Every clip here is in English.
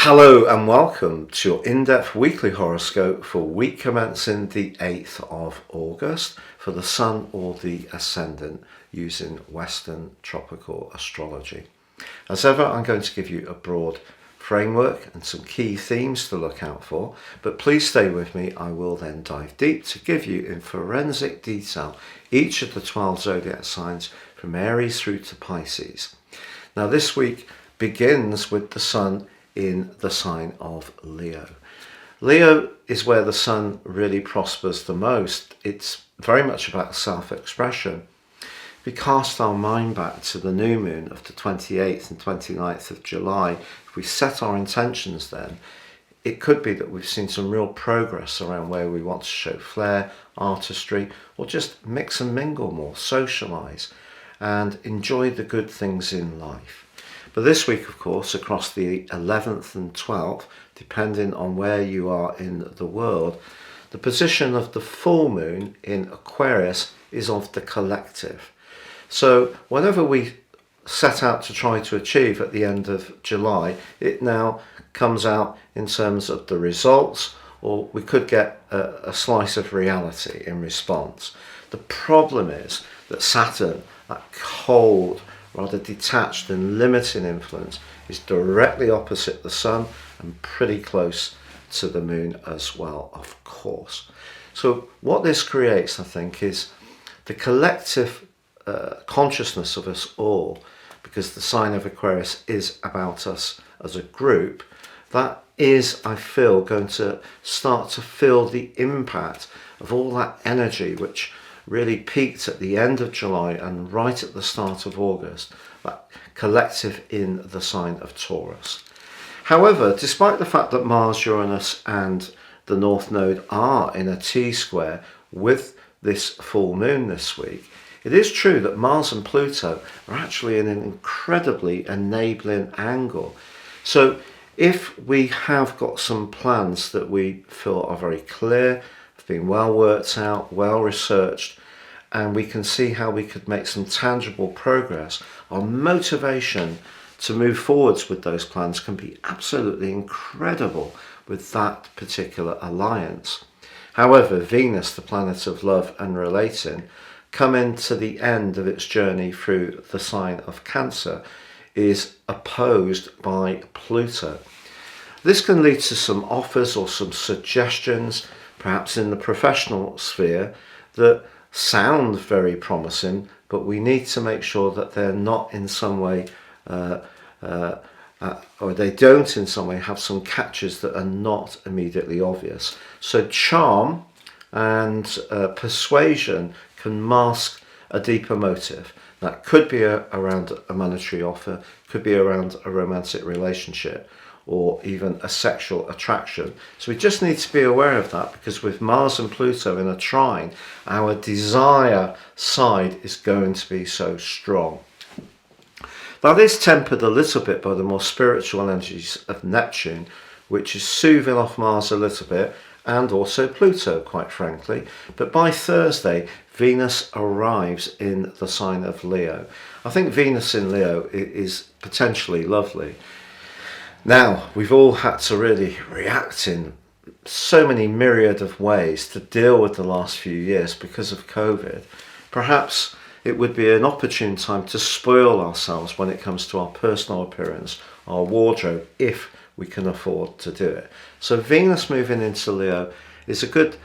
Hello and welcome to your in-depth weekly horoscope for week commencing the 8th of August for the Sun or the Ascendant using Western tropical astrology. As ever, I'm going to give you a broad framework and some key themes to look out for, but please stay with me. I will then dive deep to give you in forensic detail each of the 12 zodiac signs from Aries through to Pisces. Now this week begins with the Sun in the sign of Leo. Leo is where the Sun really prospers the most. It's very much about self-expression. If we cast our mind back to the new moon of the 28th and 29th of July, if we set our intentions then, it could be that we've seen some real progress around where we want to show flair, artistry, or just mix and mingle more, socialise, and enjoy the good things in life. But this week, of course, across the 11th and 12th, depending on where you are in the world, the position of the full moon in Aquarius is of the collective. So whatever we set out to try to achieve at the end of July, it now comes out in terms of the results, or we could get a slice of reality in response. The problem is that Saturn, that cold, rather detached and limiting influence, is directly opposite the Sun and pretty close to the Moon as well, of course. So what this creates, I think, is the collective consciousness of us all, because the sign of Aquarius is about us as a group. That is, I feel, going to start to feel the impact of all that energy which really peaked at the end of July and right at the start of August, that collective in the sign of Taurus. However, despite the fact that Mars, Uranus and the North Node are in a T-square with this full moon this week, it is true that Mars and Pluto are actually in an incredibly enabling angle. So if we have got some plans that we feel are very clear, been well worked out, well researched, and we can see how we could make some tangible progress, our motivation to move forwards with those plans can be absolutely incredible with that particular alliance. However, Venus, the planet of love and relating, coming to the end of its journey through the sign of Cancer, is opposed by Pluto. This can lead to some offers or some suggestions, perhaps in the professional sphere, that sound very promising, but we need to make sure that they're not in some way, or they don't in some way have some catches that are not immediately obvious. So charm and persuasion can mask a deeper motive. That could be around a monetary offer, could be around a romantic relationship, or even a sexual attraction. So we just need to be aware of that, because with Mars and Pluto in a trine, our desire side is going to be so strong. That is tempered a little bit by the more spiritual energies of Neptune, which is soothing off Mars a little bit, and also Pluto, quite frankly. But by Thursday, Venus arrives in the sign of Leo. I think Venus in Leo is potentially lovely. Now, we've all had to really react in so many myriad of ways to deal with the last few years because of COVID. Perhaps it would be an opportune time to spoil ourselves when it comes to our personal appearance, our wardrobe, if we can afford to do it. So Venus moving into Leo is a good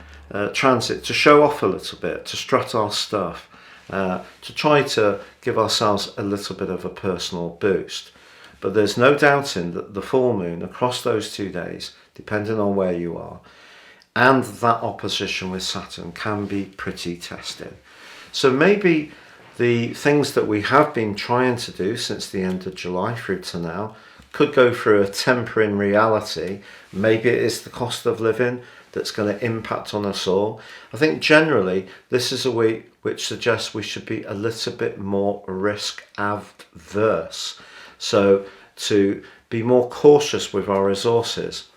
transit to show off a little bit, to strut our stuff, to try to give ourselves a little bit of a personal boost. But there's no doubting that the full moon across those 2 days, depending on where you are, and that opposition with Saturn can be pretty testing. So maybe the things that we have been trying to do since the end of July through to now could go through a tempering reality. Maybe it is the cost of living that's going to impact on us all. I think generally this is a week which suggests we should be a little bit more risk averse. So to be more cautious with our resources,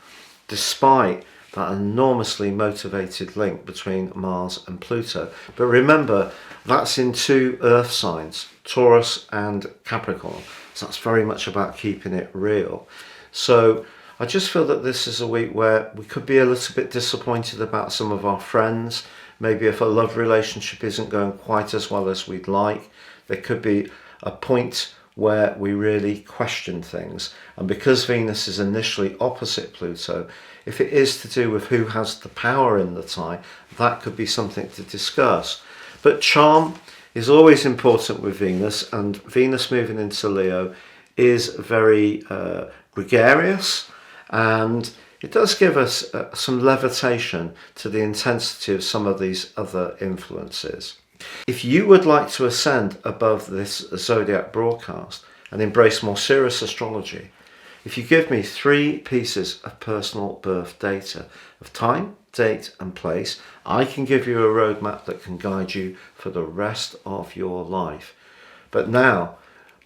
despite that enormously motivated link between Mars and Pluto. But remember, that's in two earth signs, Taurus and Capricorn. So that's very much about keeping it real. So I just feel that this is a week where we could be a little bit disappointed about some of our friends. Maybe if a love relationship isn't going quite as well as we'd like, there could be a point where we really question things. And because Venus is initially opposite Pluto, if it is to do with who has the power in the tie, that could be something to discuss. But charm is always important with Venus, and Venus moving into Leo is very gregarious, and it does give us some levitation to the intensity of some of these other influences. If you would like to ascend above this zodiac broadcast and embrace more serious astrology, if you give me 3 pieces of personal birth data of time, date and place, I can give you a roadmap that can guide you for the rest of your life. But now,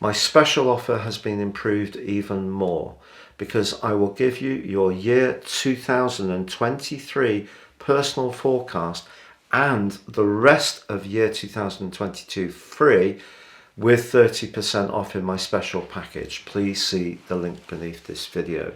my special offer has been improved even more, because I will give you your year 2023 personal forecast and the rest of year 2022 free with 30% off in my special package. Please see the link beneath this video.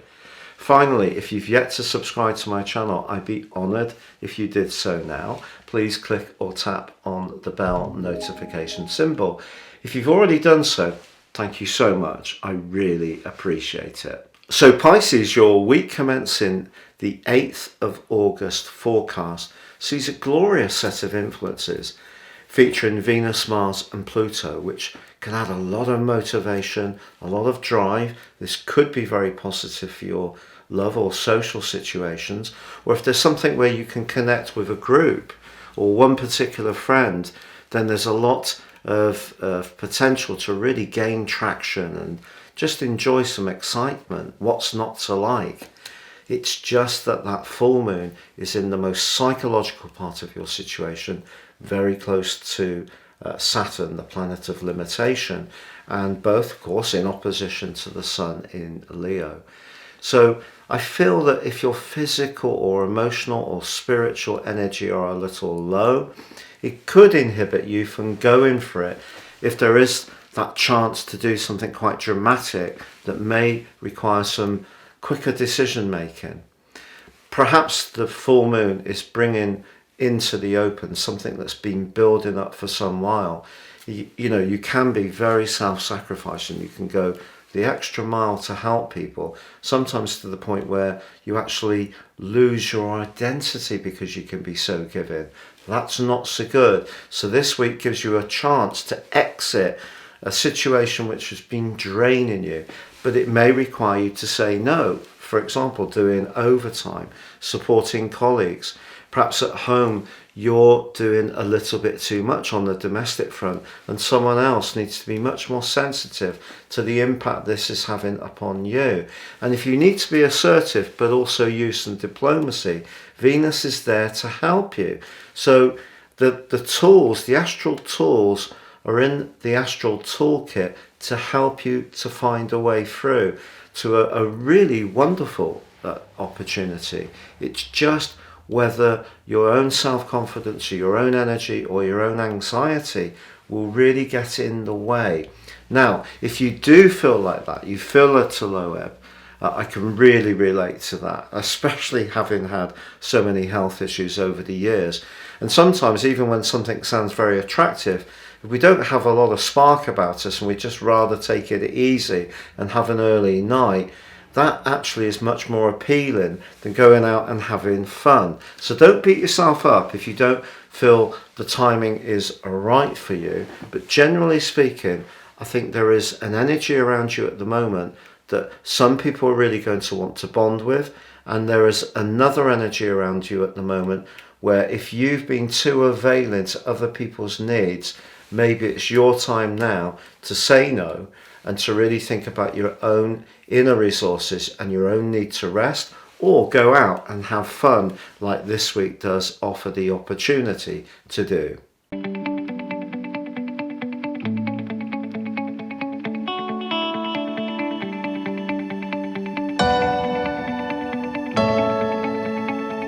Finally, if you've yet to subscribe to my channel, I'd be honoured if you did so now. Please click or tap on the bell notification symbol. If you've already done so, thank you so much. I really appreciate it. So Pisces, your week commencing the 8th of August forecast sees a glorious set of influences featuring Venus, Mars and Pluto, which can add a lot of motivation, a lot of drive. This could be very positive for your love or social situations, or if there's something where you can connect with a group or one particular friend, then there's a lot of potential to really gain traction and just enjoy some excitement. What's not to like? It's just that full moon is in the most psychological part of your situation, very close to Saturn, the planet of limitation, and both, of course, in opposition to the Sun in Leo. So I feel that if your physical or emotional or spiritual energy are a little low, it could inhibit you from going for it if there is that chance to do something quite dramatic that may require some quicker decision making. Perhaps the full moon is bringing into the open something that's been building up for some while. You know, you can be very self-sacrificing. You can go the extra mile to help people, sometimes to the point where you actually lose your identity because you can be so giving. That's not so good. So this week gives you a chance to exit a situation which has been draining you, but it may require you to say no. For example, doing overtime, supporting colleagues. Perhaps at home you're doing a little bit too much on the domestic front, and someone else needs to be much more sensitive to the impact this is having upon you. And if you need to be assertive but also use some diplomacy, Venus is there to help you. So the tools, the astral tools, are in the astral toolkit to help you to find a way through to a really wonderful opportunity. It's just whether your own self-confidence or your own energy or your own anxiety will really get in the way. Now, if you do feel like that, you feel at a low ebb, I can really relate to that, especially having had so many health issues over the years. And sometimes even when something sounds very attractive, if we don't have a lot of spark about us and we just rather take it easy and have an early night, that actually is much more appealing than going out and having fun. So don't beat yourself up if you don't feel the timing is right for you. But generally speaking, I think there is an energy around you at the moment that some people are really going to want to bond with. And there is another energy around you at the moment where if you've been too availing to other people's needs, maybe it's your time now to say no and to really think about your own inner resources and your own need to rest, or go out and have fun like this week does offer the opportunity to do.